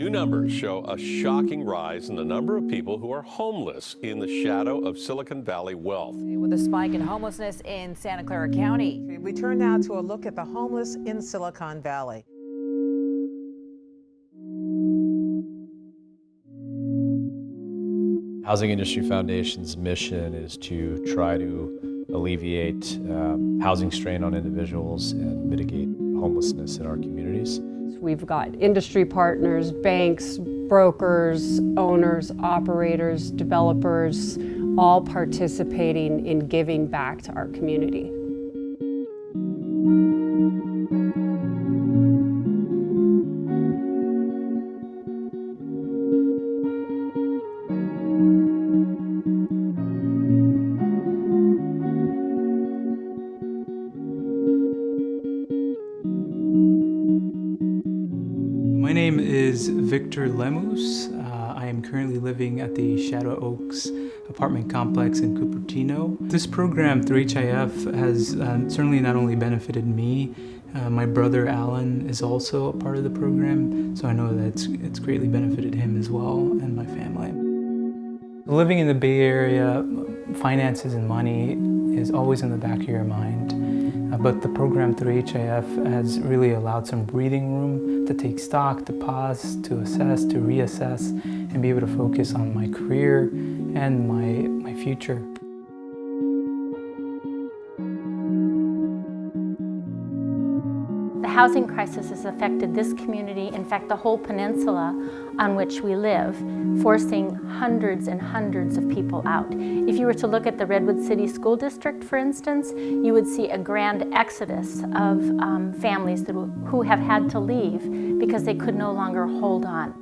New numbers show a shocking rise in the number of people who are homeless in the shadow of Silicon Valley wealth. With a spike in homelessness in Santa Clara County. We turn now to a look at the homeless in Silicon Valley. Housing Industry Foundation's mission is to try to alleviate housing strain on individuals and mitigate homelessness in our communities. We've got industry partners, banks, brokers, owners, operators, developers, all participating in giving back to our community. My name is Victor Lemus. I am currently living at the Shadow Oaks apartment complex in Cupertino. This program through HIF has certainly not only benefited me, my brother Alan is also a part of the program, so I know that it's greatly benefited him as well and my family. Living in the Bay Area, finances and money is always in the back of your mind. But the program through HIF has really allowed some breathing room to take stock, to pause, to assess, to reassess, and be able to focus on my career and my future. The housing crisis has affected this community, in fact the whole peninsula on which we live, forcing hundreds and hundreds of people out. If you were to look at the Redwood City School District, for instance, you would see a grand exodus of families who have had to leave because they could no longer hold on.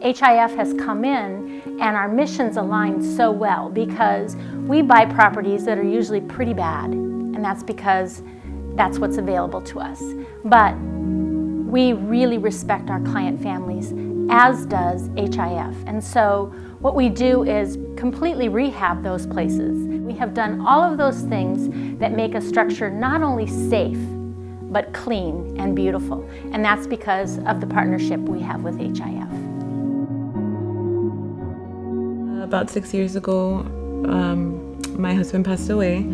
HIF has come in and our missions align so well because we buy properties that are usually pretty bad, and that's because that's what's available to us. But we really respect our client families, as does HIF. And so what we do is completely rehab those places. We have done all of those things that make a structure not only safe, but clean and beautiful. And that's because of the partnership we have with HIF. About 6 years ago, my husband passed away.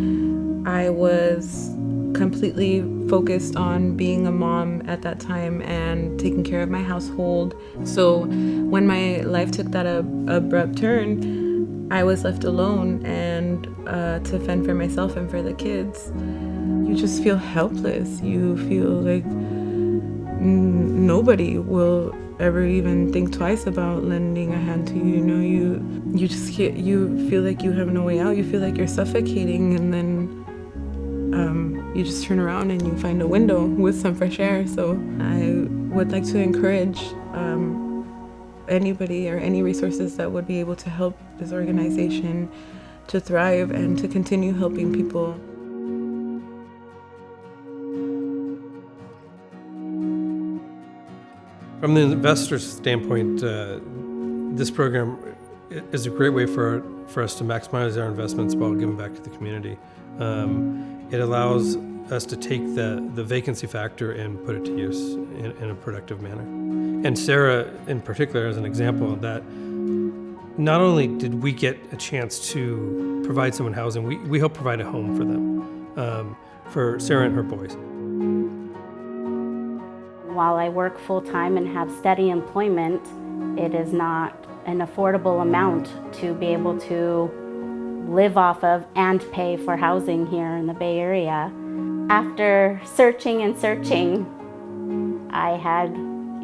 I was completely focused on being a mom at that time and taking care of my household. So when my life took that abrupt turn, I was left alone and to fend for myself and for the kids. You just feel helpless. You feel like nobody will ever even think twice about lending a hand to you. You know, you just you feel like you have no way out. You feel like you're suffocating, and then you just turn around and you find a window with some fresh air. So I would like to encourage anybody or any resources that would be able to help this organization to thrive and to continue helping people. From the investor's standpoint, this program is a great way for us to maximize our investments while giving back to the community. It allows us to take the vacancy factor and put it to use in a productive manner. And Sarah, in particular, as an example of that, not only did we get a chance to provide someone housing, we helped provide a home for them, for Sarah and her boys. While I work full-time and have steady employment, it is not an affordable amount to be able to live off of and pay for housing here in the Bay Area. After searching and searching, I had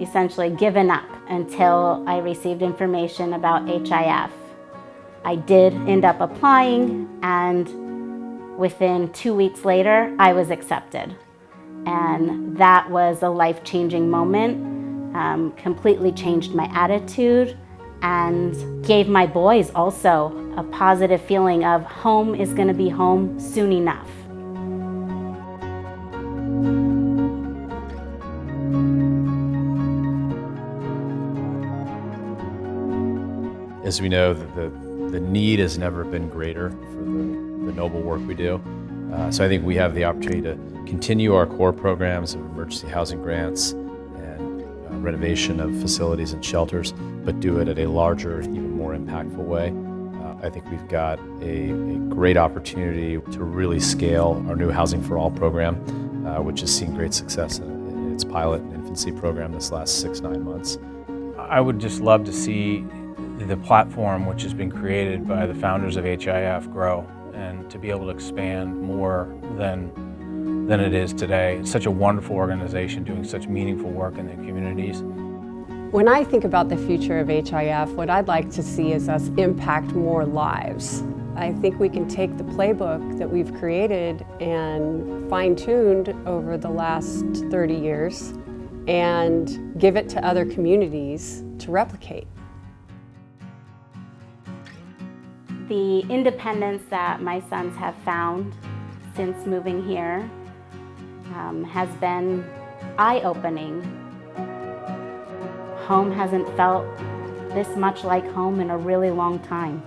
essentially given up until I received information about HIF. I did end up applying, and within 2 weeks later, I was accepted. And that was a life-changing moment, completely changed my attitude, and gave my boys also a positive feeling of home is going to be home soon enough. As we know, the need has never been greater for the noble work we do. So I think we have the opportunity to continue our core programs of emergency housing grants and renovation of facilities and shelters, but do it at a larger, even more impactful way. I think we've got a great opportunity to really scale our new Housing for All program, which has seen great success in its pilot and infancy program this last 6-9 months. I would just love to see the platform which has been created by the founders of HIF grow and to be able to expand more than it is today. It's such a wonderful organization doing such meaningful work in their communities. When I think about the future of HIF, what I'd like to see is us impact more lives. I think we can take the playbook that we've created and fine-tuned over the last 30 years and give it to other communities to replicate. The independence that my sons have found since moving here has been eye-opening. Home hasn't felt this much like home in a really long time.